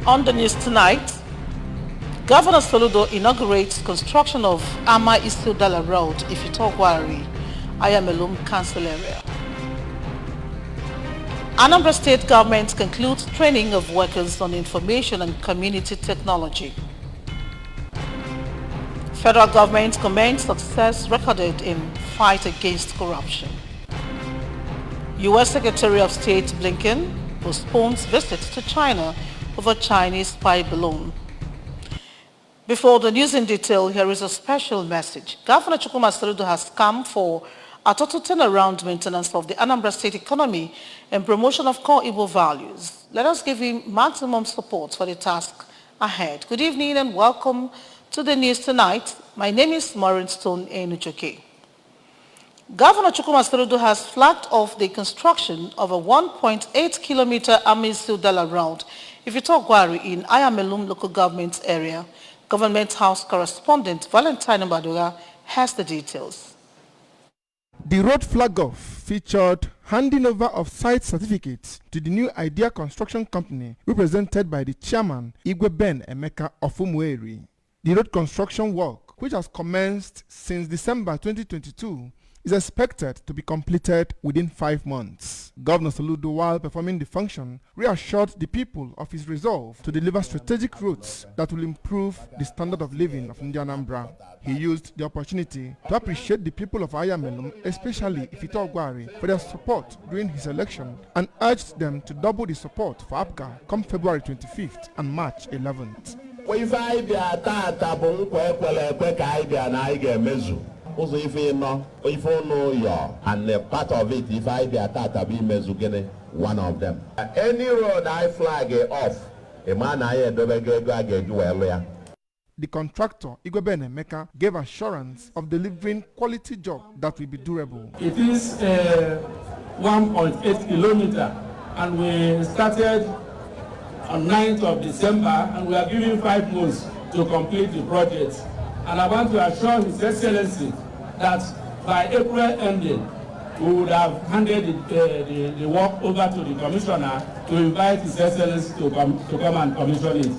On the news tonight, Governor Soludo inaugurates construction of Ama Isudala Road, Ifitogwari, Ayamelum Council area. Anambra State government concludes training of workers on information and community technology. Federal government commends success recorded in fight against corruption. U.S. Secretary of State Blinken postpones visit to China over Chinese spy balloon. Before the news in detail, here is a special message. Governor Chukwuma Soludo has come for a total turnaround maintenance of the Anambra State economy and promotion of core Igbo values. Let us give him maximum support for the task ahead. Good evening and welcome to the news tonight. My name is Maureen Stone Enuchoke. Governor Chukwuma Soludo has flagged off the construction of a 1.8-kilometer Amisu-Dala road, Ifitogwari, in Ayamelum local government area. Government House correspondent Valentine Badoga has the details. The road flag-off featured handing over of site certificates to the new Idea Construction Company, represented by the chairman, Igwe Ben Emeka of Umueri. The road construction work, which has commenced since December 2022, is expected to be completed within 5 months. Governor Soludo, while performing the function, reassured the people of his resolve to deliver strategic routes that will improve the standard of living of Anambra. He used the opportunity to appreciate the people of Ayamelum, especially Ifitogwari, for their support during his election and urged them to double the support for APGA come February 25th and March 11th. Also, if you know your and part of it, if I be a tata be mezugene, one of them. Any road I flag off, a man I do well. The contractor, Igwe Ben Emeka, gave assurance of delivering quality job that will be durable. It is 1.8 kilometer, and we started on 9th of December, and we are giving 5 months to complete the project. And I want to assure His Excellency that by April ending, we would have handed the work over to the Commissioner to invite His Excellency to come and commission it.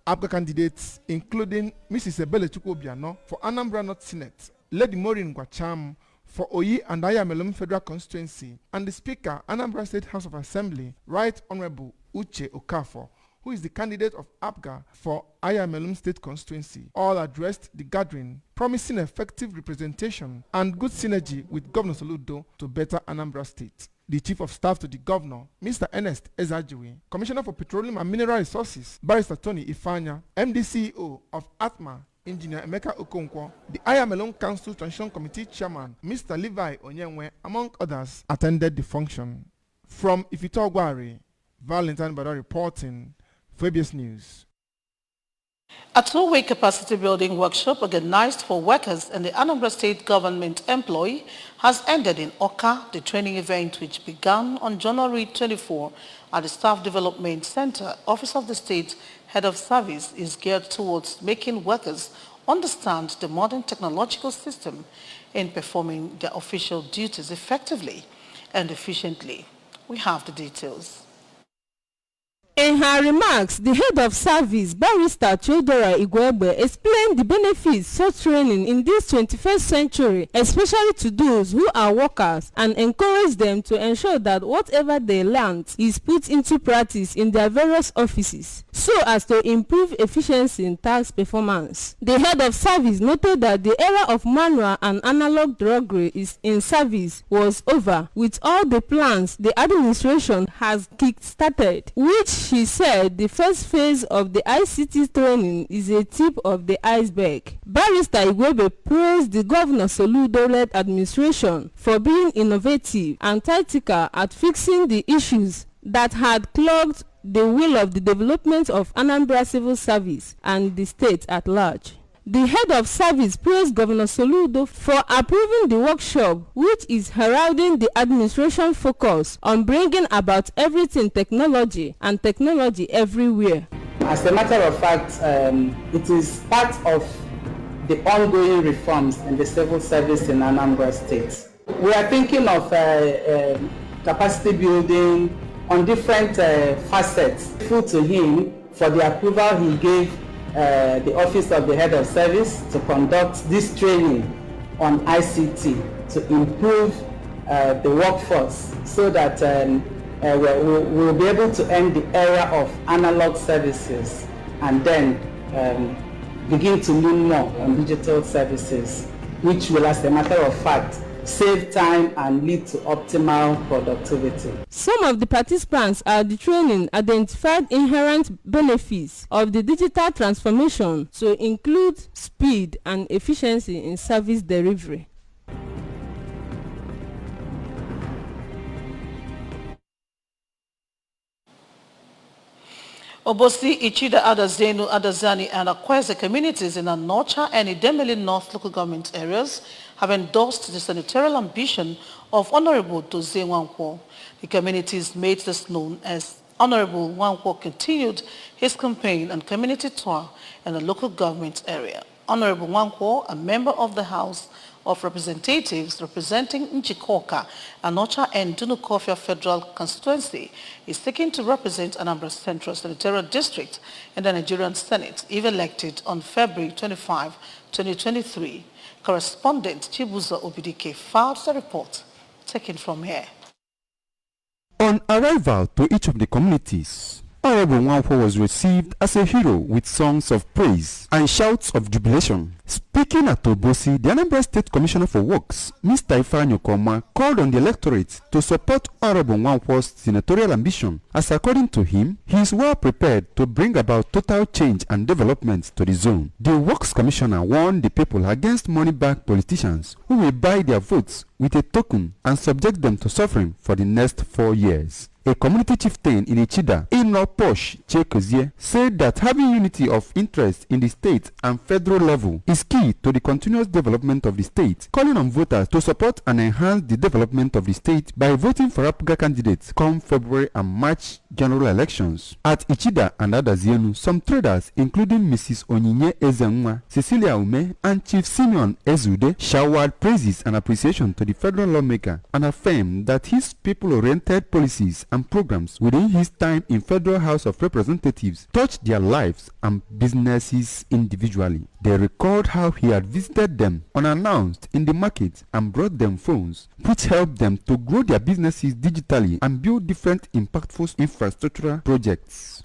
APGA candidates, including Mrs. Ebele Chukwuobiano for Anambra North Senate, Lady Maureen Gwacham for Oyi and Ayamelum Federal Constituency, and the Speaker, Anambra State House of Assembly, Right Honorable Uche Okafor, who is the candidate of APGA for Ayamelum State Constituency, all addressed the gathering, promising effective representation and good synergy with Governor Soludo to better Anambra State. The Chief of Staff to the Governor, Mr. Ernest Ezajiwe, Commissioner for Petroleum and Mineral Resources, Barrister Tony Ifanya, MD-CEO of ATMA, Engineer Emeka Okonkwo, the Ayamelum Council Transition Committee Chairman, Mr. Levi Onyenwe, among others, attended the function. From Ifitogwari, Valentine Bada reporting, Fabius News. A 2-week capacity building workshop organized for workers and the Anambra State government employee has ended in Oka. The training event, which began on January 24 at the Staff Development Center, Office of the State Head of Service, is geared towards making workers understand the modern technological system in performing their official duties effectively and efficiently. We have the details. In her remarks, the head of service, Barrister Theodora Igwebe, explained the benefits such training in this 21st century, especially to those who are workers, and encouraged them to ensure that whatever they learned is put into practice in their various offices, so as to improve efficiency in task performance. The head of service noted that the era of manual and analog drudgery in service was over, with all the plans the administration has kick-started, which she said the first phase of the ICT training is a tip of the iceberg. Barrister Igwebe praised the Governor Soludo-led administration for being innovative and tactical at fixing the issues that had clogged the wheel of the development of Anambra civil service and the state at large. The head of service praised Governor Soludo for approving the workshop, which is heralding the administration focus on bringing about everything technology and technology everywhere. As a matter of fact, it is part of the ongoing reforms in the civil service in Anambra State. We are thinking of capacity building on different facets. Through to him For the approval, he gave the Office of the Head of Service to conduct this training on ICT to improve the workforce so that we'll be able to end the era of analog services and then begin to lean more on digital services, which will, as a matter of fact, save time and lead to optimal productivity. Some of the participants at the training identified inherent benefits of the digital transformation to include speed and efficiency in service delivery. Obosi, Ichida, Adazenu, Adazani, and Akwese communities in Anocha and Idemili North local government areas have endorsed the senatorial ambition of Honorable Dozie Nwankwo. The communities made this known as Honorable Nwankwo continued his campaign and community tour in the local government area. Honorable Nwankwo, a member of the House of Representatives representing Njikoka, Anocha and Dunukofia Federal Constituency, is seeking to represent Anambra Central Senatorial District in the Nigerian Senate, if elected on February 25, 2023. Correspondent Chibuzo Obidike filed the report, taken from here. On arrival to each of the communities, Honorable Nwankwo was received as a hero with songs of praise and shouts of jubilation. Speaking at Obosi, the Anambra State Commissioner for Works, Mr. Ifeanyi Ukoma, called on the electorate to support Honorable Nwankwo's senatorial ambition, as according to him, he is well prepared to bring about total change and development to the zone. The Works Commissioner warned the people against money-backed politicians who will buy their votes with a token and subject them to suffering for the next 4 years. A community chieftain in Ichida, Ino Posh Chekozie, said that having unity of interest in the state and federal level is key to the continuous development of the state, calling on voters to support and enhance the development of the state by voting for APGA candidates come February and March general elections. At Ichida and Adazienu, some traders, including Mrs. Onyinye Ezenwa, Cecilia Ume, and Chief Simeon Ezude, showered praises and appreciation to the federal lawmaker and affirmed that his people-oriented policies and programs within his time in Federal House of Representatives touched their lives and businesses individually. They recalled how he had visited them unannounced in the market and brought them phones, which helped them to grow their businesses digitally and build different impactful infrastructural projects.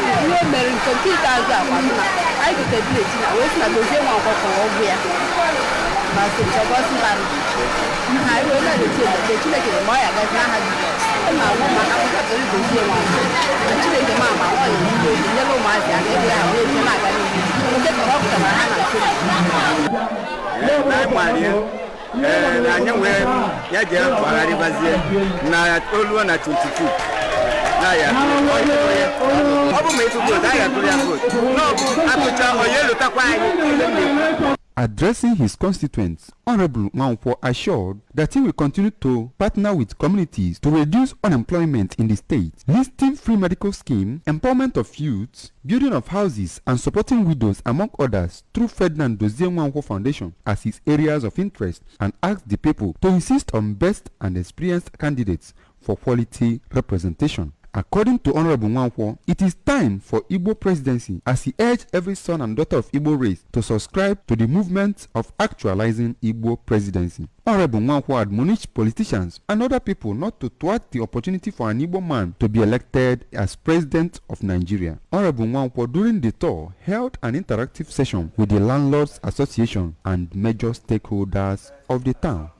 Addressing his constituents, Honorable Nwankwo assured that he will continue to partner with communities to reduce unemployment in the state, listing free medical scheme, empowerment of youths, building of houses, and supporting widows, among others, through Ferdinand Dozie Nwankwo Foundation as his areas of interest, and asked the people to insist on best and experienced candidates for quality representation. According to Honorable Nwankwo, it is time for Igbo presidency, as he urged every son and daughter of Igbo race to subscribe to the movement of actualizing Igbo presidency. Honorable Nwankwo admonished politicians and other people not to thwart the opportunity for an Igbo man to be elected as president of Nigeria. Honorable Nwankwo, during the tour, held an interactive session with the Landlords Association and major stakeholders of the town.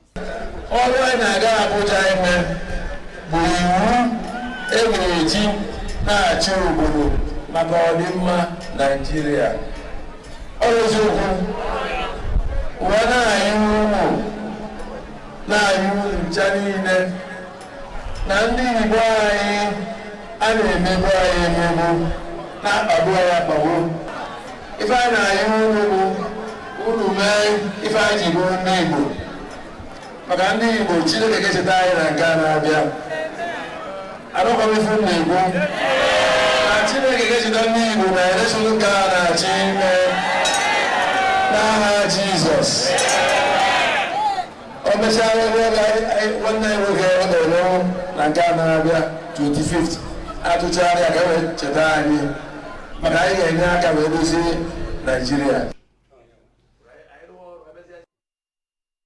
Eji na-achị obodo maka ọdịmma Nigeria. Ọrụziokwu ụwa na-anyị ụmụ na-anyị ncha niile na ndị Igbo anyị a na-emegbu anyị emegbu na-akpagbu anyị akpagbu. Ife a na-anyị ụmụ unu mee ife anyị ji bụ ndị Igbo, maka ndị Igbo Chineke ga-echeta anyị na nke a na-abịa. I don't come from Nigo. I think I get it on Nigo. I just look at Jesus. One night we get on the road, Nagana 25th. I to Charlie, I got it. mana anyị ga-enye aka wee dozie Nigeria.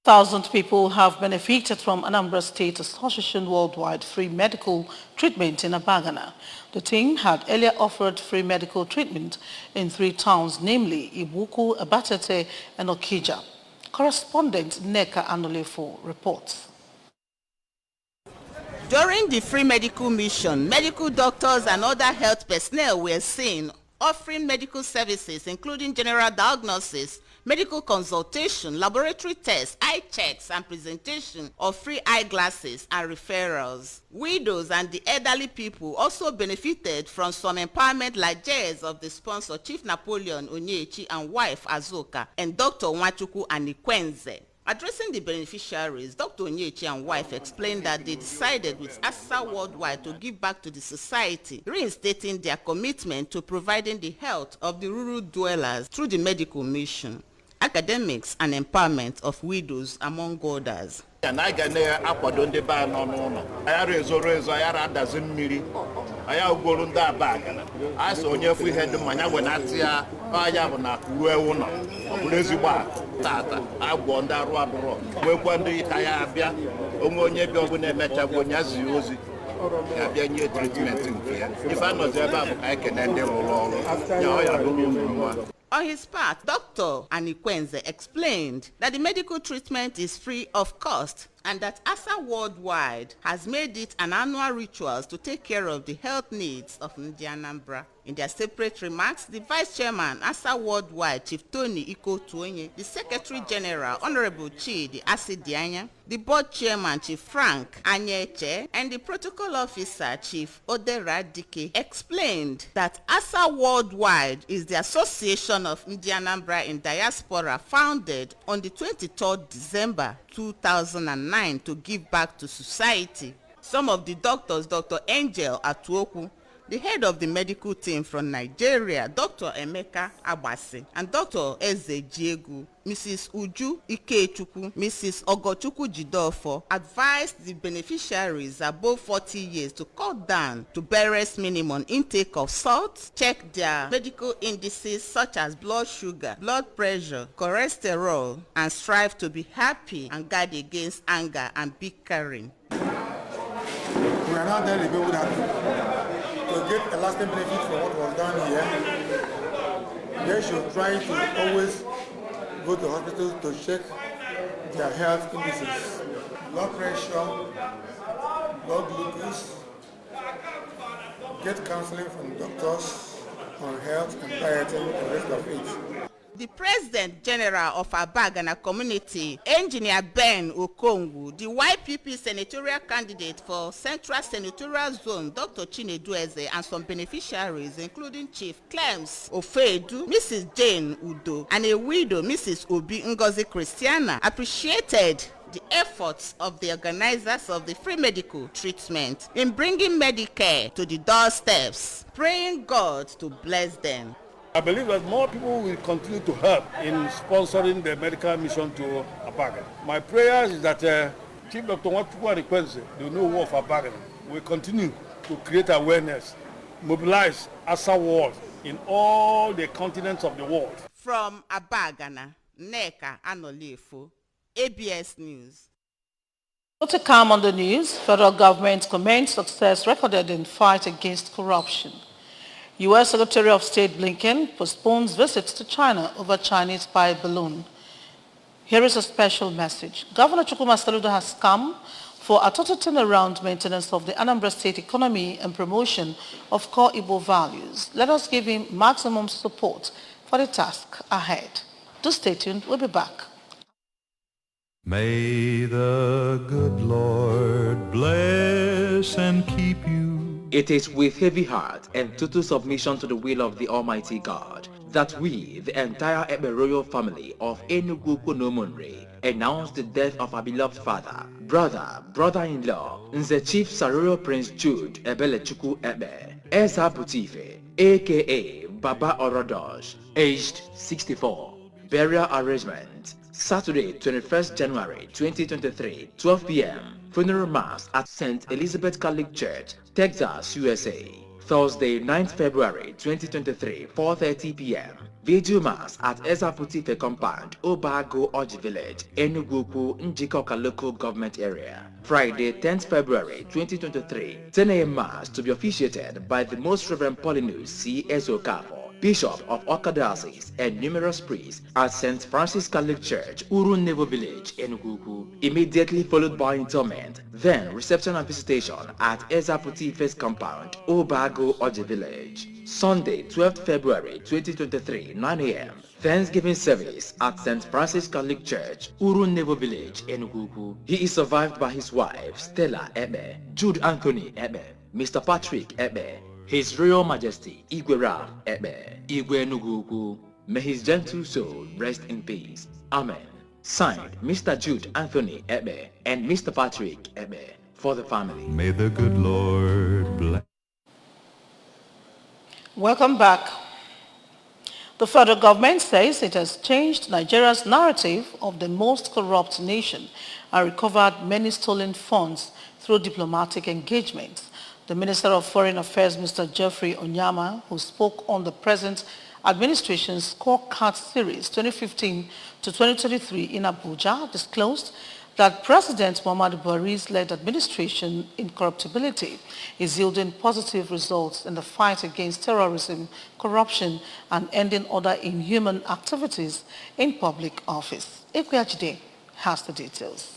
1,000 people have benefited from Anambra State Association Worldwide free medical treatment in Abagana. The team had earlier offered free medical treatment in 3 towns, namely Ibuku, Abatete, and Okija. Correspondent Neka Anolefo reports. During the free medical mission, medical doctors and other health personnel were seen offering medical services including general diagnosis, medical consultation, laboratory tests, eye checks, and presentation of free eyeglasses and referrals. Widows and the elderly people also benefited from some empowerment largesse of the sponsor Chief Napoleon Onyechi and wife Azuka and Dr. Nwachukwu Anikwenze. Addressing the beneficiaries, Dr. Onyechi and wife explained that they decided with ASA Worldwide to give back to the society, reinstating their commitment to providing the health of the rural dwellers through the medical mission, academics, and empowerment of widows, among others. I akwado ndị ba nọ n'ụlọ ayara ezoro ezo ayara adazi mmiri aya ugoro ndị Abagana asị onye fu ihe dị mmanya we na-atị ya aya bụ na ruo ụlọ ọ bụrụ ezigbo tata agwọ ndị arụ adụrọ nwekwa ndị ka ya abịa onye bịa ọbụ na-emechagbu onye azi ozi ya bịa nye treatment nke ya ife anọzi ebe a bụ ka ekene ndị rụrụ ọrụ ya ọ ya rụrụ mma. On his part, Dr. Anikwenze explained that the medical treatment is free of cost and that ASA Worldwide has made it an annual ritual to take care of the health needs of Anambra. In their separate remarks, the Vice Chairman, ASA Worldwide, Chief Tony Iko Tuonye, the Secretary General, Honorable Chidi Asidianya, the Board Chairman, Chief Frank Anyeche, and the Protocol Officer, Chief Odera Dike, explained that ASA Worldwide is the Association of Anambra in Diaspora founded on the 23rd December 2009 to give back to society. Some of the doctors, Dr. Angel Atuoku, the head of the medical team from Nigeria, Dr. Emeka Abasi, and Dr. Eze Jiegu, Mrs. Uju Ikechukwu, Mrs. Ogochukwu Jidofo, advised the beneficiaries above 40 years to cut down to barest minimum intake of salt, check their medical indices such as blood sugar, blood pressure, cholesterol, and strive to be happy and guard against anger and bickering. We are now telling people that to get a lasting benefit from what was done here, they should try to always go to hospitals to check their health indices, blood pressure, blood glucose, get counseling from doctors on health and dieting and the rest of it. The President General of Abagana Community, Engineer Ben Okongwu, the YPP senatorial candidate for Central Senatorial Zone, Dr. Chinedu Eze, and some beneficiaries, including Chief Clems Ofedu, Mrs. Jane Udo, and a widow, Mrs. Obi Ngozi Christiana, appreciated the efforts of the organizers of the free medical treatment in bringing Medicare to the doorsteps, praying God to bless them. I believe that more people will continue to help in sponsoring the medical mission to Abagana. My prayer is that Chief Dr. Nwachukwu Anikwenze, the new war of Abagana, will continue to create awareness, mobilize ASA World in all the continents of the world. From Abagana, Neka Anolefo, ABS News. To come on the news, federal government commends success recorded in fight against corruption. U.S. Secretary of State Blinken postpones visits to China over Chinese spy balloon. Here is a special message. Governor Chukwuma Soludo has come for a total turnaround maintenance of the Anambra State economy and promotion of core Igbo values. Let us give him maximum support for the task ahead. Do stay tuned. We'll be back. May the good Lord bless and keep you. It is with heavy heart and total submission to the will of the Almighty God that we, the entire Ebe royal family of Enugu Konomonre, announce the death of our beloved father, brother-in-law, Nze Chief Saroyo Prince Jude Ebelechukwu Ebe, Esa Butife, aka Baba Orodosh, aged 64. Burial arrangement, Saturday, 21st January 2023, 12 p.m. Funeral Mass at St. Elizabeth Catholic Church, Texas, USA. Thursday, 9th February 2023, 4:30 p.m. Video Mass at Ezaputife Compound, Obago Oji Village, Enugu, Njikoka Local Government Area. Friday, 10th February 2023, 10 a.m. Mass to be officiated by the Most Reverend Paulinus C. Ezokafo, Bishop of Awka Diocese, and numerous priests at St. Francis Catholic Church, Urunevo Village, Enugu, immediately followed by interment, then reception and visitation at Ezaputife's compound, Obago Oji Village. Sunday, 12th February 2023, 9 a.m. Thanksgiving service at St. Francis Catholic Church, Urunevo Village, Enugu. He is survived by his wife, Stella Ebe, Jude Anthony Ebe, Mr. Patrick Ebe, His Royal Majesty Igwe Ralph Ebe, Igwe Nugugu. May his gentle soul rest in peace. Amen. Signed, Mr. Jude Anthony Ebe and Mr. Patrick Ebe, for the family. May the good Lord bless. Welcome back. The federal government says it has changed Nigeria's narrative of the most corrupt nation and recovered many stolen funds through diplomatic engagements. The Minister of Foreign Affairs, Mr. Geoffrey Onyama, who spoke on the present administration's scorecard series 2015 to 2023 in Abuja, disclosed that President Muhammadu Buhari's led administration incorruptibility is yielding positive results in the fight against terrorism, corruption, and ending other inhuman activities in public office. Ekweajide has the details.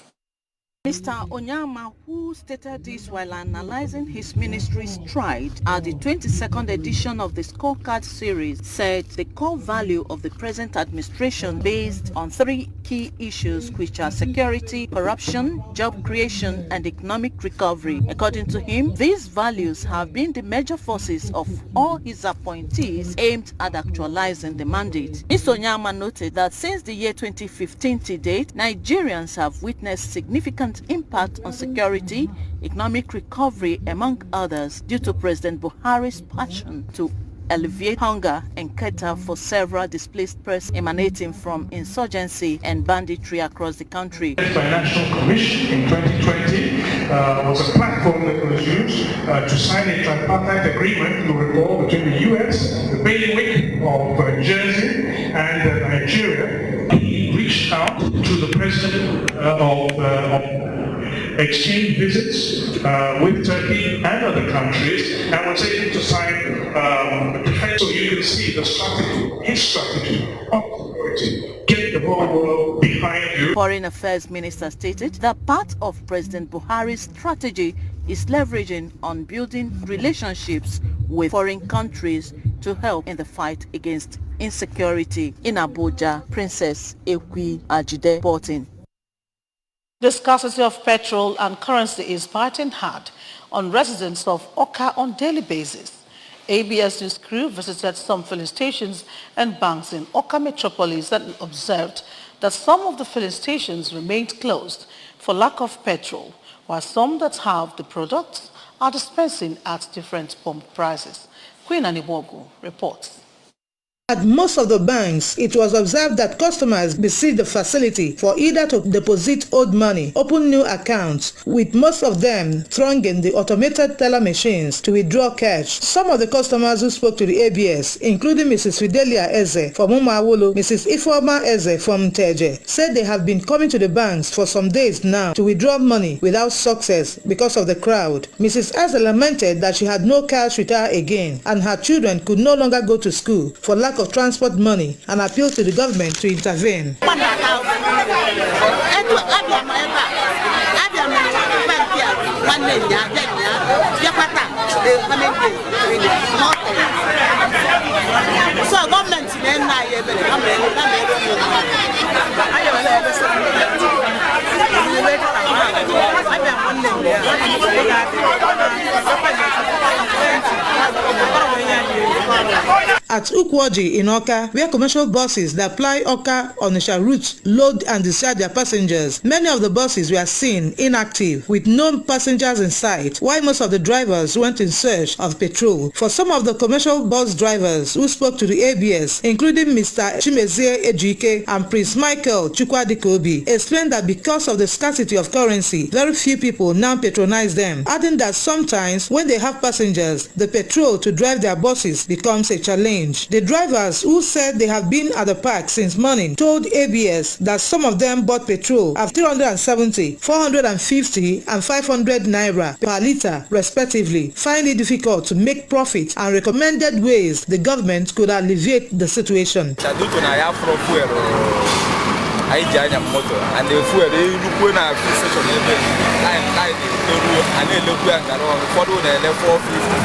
Mr. Onyama, who stated this while analyzing his ministry's stride at the 22nd edition of the scorecard series, said the core value of the present administration based on three key issues, which are security, corruption, job creation, and economic recovery. According to him, these values have been the major forces of all his appointees aimed at actualizing the mandate. Mr. Onyama noted that since the year 2015 to date, Nigerians have witnessed significant impact on security, economic recovery, among others, due to President Buhari's passion to alleviate hunger and cater for several displaced persons emanating from insurgency and banditry across the country. The Financial Commission in 2020 was a platform that was used to sign a tripartite agreement, you recall, between the U.S., the bailiwick of Jersey, and Nigeria. He reached out to the president of exchange visits with Turkey and other countries, and was able to sign defense. So you can see the strategy, his strategy of security. Get the whole world behind you. Foreign Affairs Minister stated that part of President Buhari's strategy is leveraging on building relationships with foreign countries to help in the fight against insecurity. In Abuja, Princess Ekweajide reporting. The scarcity of petrol and currency is biting hard on residents of Awka on daily basis. ABS News crew visited some filling stations and banks in Awka metropolis and observed that some of the filling stations remained closed for lack of petrol, while some that have the products are dispensing at different pump prices. Queen Aniwogu reports. At most of the banks, it was observed that customers besieged the facility for either to deposit old money, open new accounts, with most of them thronging the automated teller machines to withdraw cash. Some of the customers who spoke to the ABS, including Mrs. Fidelia Eze from Umawulu, Mrs. Ifeoma Eze from Teje, said they have been coming to the banks for some days now to withdraw money without success because of the crowd. Mrs. Eze lamented that she had no cash with her again and her children could no longer go to school for lack of transport money, and appealed to the government to intervene. So government At Ukwoji in Oka, where commercial buses that ply Oka-Onitsha route load and discharge their passengers, many of the buses were seen inactive with no passengers in sight, while most of the drivers went in search of petrol. For some of the commercial bus drivers who spoke to the ABS, including Mr. Chimezie Ejike and Prince Michael Chukwadikobi, explained that because of the scarcity of currency, very few people now patronize them, adding that sometimes when they have passengers, the petrol to drive their buses becomes a challenge. The drivers, who said they have been at the park since morning, told ABS that some of them bought petrol at 370, 450 and 500 naira per litre respectively, find it difficult to make profit and recommended ways the government could alleviate the situation. I join a motor and the fuel they look when I station line and they look at for 450,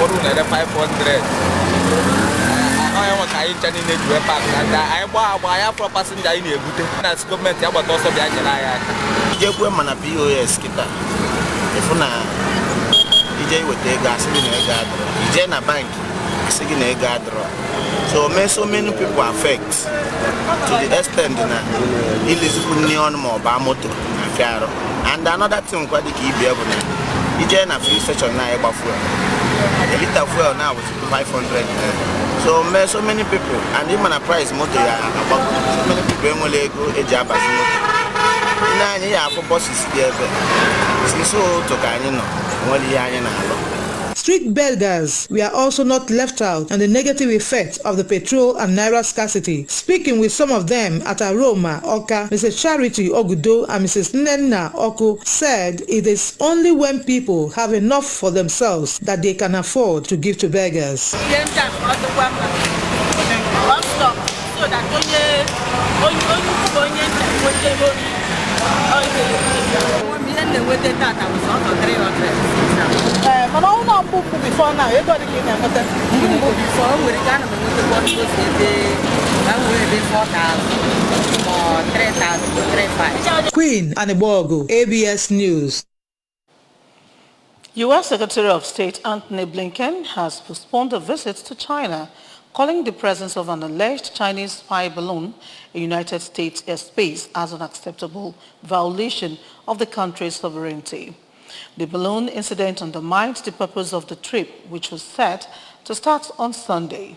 for 500. I want to enter in the park and I buy for passenger in a good as government about also the Ajaya. You go man a POS kita. If una EJ with the gas in a gather, EJ na bank, sign a gather. So many people affect to the extent that Elizabeth Neon more by motor and another thing quite the key be able to EJ na free station na about fuel. A liter fuel now is 500. So many people and even a price motor about so many people only go a job as motor. Now you for buses there. So to Canino, only Street beggars were also not left out and the negative effect of the petrol and naira scarcity. Speaking with some of them at Aroma, Oka, Mrs. Charity Ogudo and Mrs. Nenna Oku said it is only when people have enough for themselves that they can afford to give to beggars. Before now, everybody can before we can have 4,000 or 3,000 Queen Anibogo, ABS News. U.S. Secretary of State Antony Blinken has postponed a visit to China, calling the presence of an alleged Chinese spy balloon in United States airspace as an acceptable violation of the country's sovereignty. The balloon incident undermines the purpose of the trip, which was set to start on Sunday.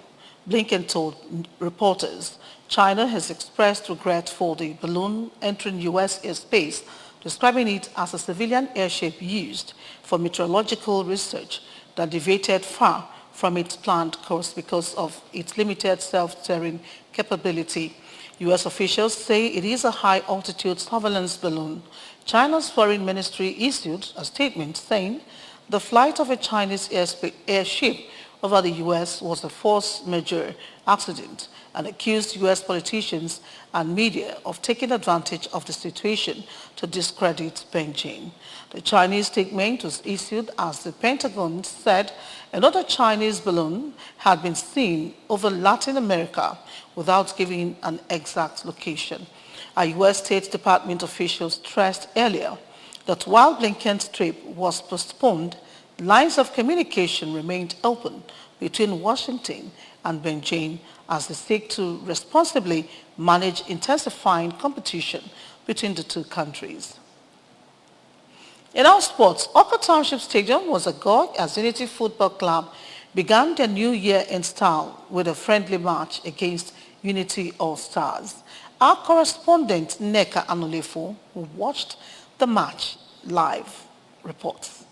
Blinken told reporters China has expressed regret for the balloon entering U.S. airspace, describing it as a civilian airship used for meteorological research that deviated far from its planned course because of its limited self-steering capability. U.S. officials say it is a high-altitude surveillance balloon. China's foreign ministry issued a statement saying the flight of a Chinese airship over the U.S. was a force majeure accident and accused U.S. politicians and media of taking advantage of the situation to discredit Beijing. The Chinese statement was issued as the Pentagon said another Chinese balloon had been seen over Latin America without giving an exact location. A U.S. State Department official stressed earlier that while Blinken's trip was postponed, lines of communication remained open between Washington and Beijing as they seek to responsibly manage intensifying competition between the two countries. In our sports, Oka Township Stadium was agog as Unity Football Club began their new year in style with a friendly match against Unity All-Stars. Our correspondent Neka Anulefo, who watched the match live, reports.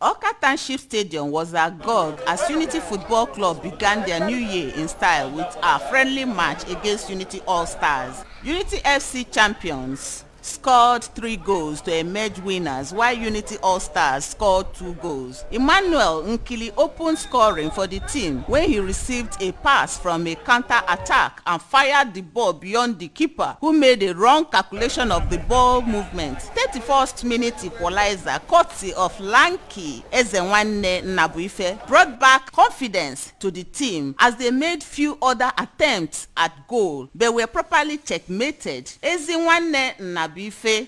Oka Township Stadium was agog as Unity Football Club began their new year in style with a friendly match against Unity All-Stars. Unity FC champions scored 3 goals to emerge winners, while Unity All-Stars scored 2 goals. Emmanuel Nkili opened scoring for the team when he received a pass from a counter-attack and fired the ball beyond the keeper, who made a wrong calculation of the ball movement. 31st minute equalizer, courtesy of Lanky Ezenwanne Nnabuife, brought back confidence to the team as they made few other attempts at goal but were properly checkmated. Ezenwanne Nnabuife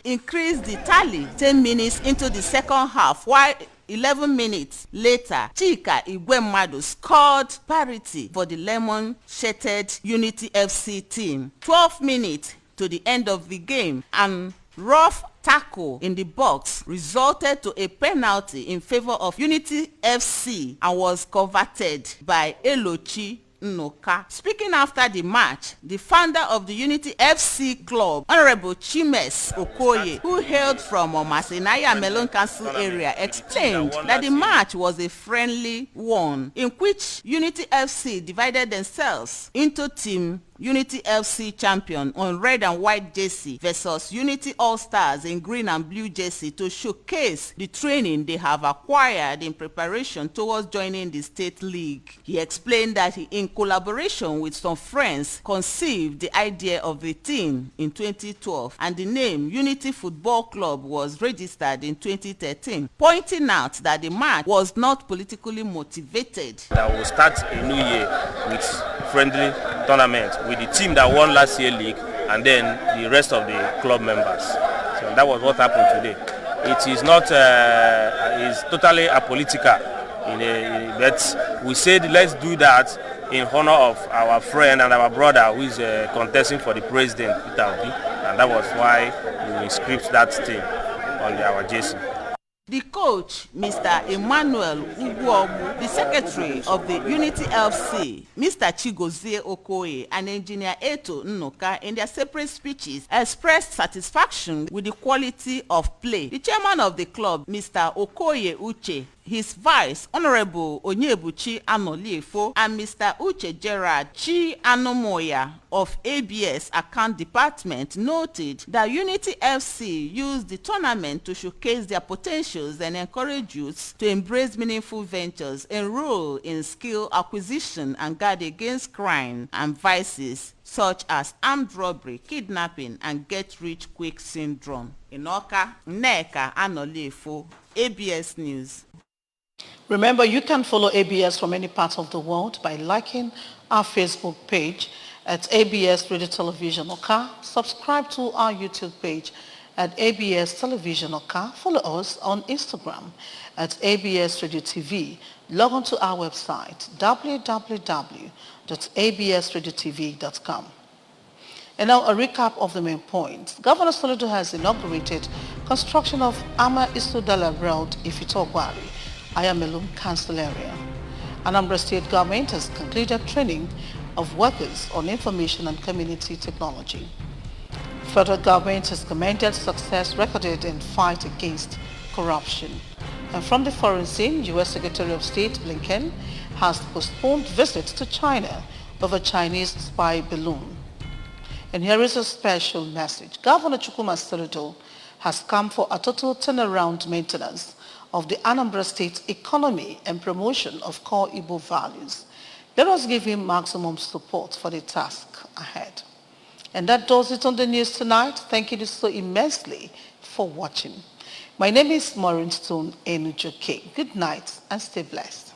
increased the tally 10 minutes into the second half, while 11 minutes later, Chika Igwemmadu scored parity for the lemon-shirted Unity FC team. 12 minutes to the end of the game, and rough tackle in the box resulted to a penalty in favor of Unity FC and was coveted by Elochi Nnoka. Speaking after the match, the founder of the Unity FC club, Honorable Chimes Okoye, who hailed from Omasenaya Melon Council area, explained that the match was a friendly one in which Unity FC divided themselves into team Unity FC champion on red and white jersey versus Unity All-Stars in green and blue jersey to showcase the training they have acquired in preparation towards joining the state league. He explained that he, in collaboration with some friends, conceived the idea of the team in 2012 and the name Unity Football Club was registered in 2013, pointing out that the match was not politically motivated. That will start a new year with friendly tournament with the team that won last year league and then the rest of the club members. So that was what happened today. It is not, it's totally apolitical, but we said let's do that in honor of our friend and our brother who is contesting for the president, Peter Obi, and that was why we script that team on our jersey. The coach, Mr. Emmanuel Ugwobu, the secretary of the Unity FC, Mr. Chigozie Okoye, and engineer Eto Nnoka, in their separate speeches, expressed satisfaction with the quality of play. The chairman of the club, Mr. Okoye Uche, his vice, Honorable Onyebuchi Anoliefo, and Mr. Uche Gerard Chi Anomoya of ABS Account Department noted that Unity FC used the tournament to showcase their potentials and encourage youths to embrace meaningful ventures, enroll in skill acquisition, and guard against crime and vices such as armed robbery, kidnapping, and get-rich-quick syndrome. In Awka, Nneka Anoliefo, ABS News. Remember, you can follow ABS from any part of the world by liking our Facebook page at ABS Radio Television Awka. Subscribe to our YouTube page at ABS Television Awka. Follow us on Instagram at ABS Radio TV. Log on to our website www.absradiotv.com. And now a recap of the main points. Governor Soludo has inaugurated construction of Ama Isodala Road, Ifitogwari, Ayamelum Council area. Anambra State government has concluded training of workers on information and community technology. Federal government has commended success recorded in fight against corruption. And from the foreign scene, U.S. Secretary of State Blinken has postponed visits to China over Chinese spy balloon. And here is a special message. Governor Chukwuma Soludo has come for a total turnaround maintenance of the Anambra State economy and promotion of core Igbo values. Let us give him maximum support for the task ahead. And that does it on the news tonight. Thank you so immensely for watching. My name is Maureen Stone Enujoke. Good night and stay blessed.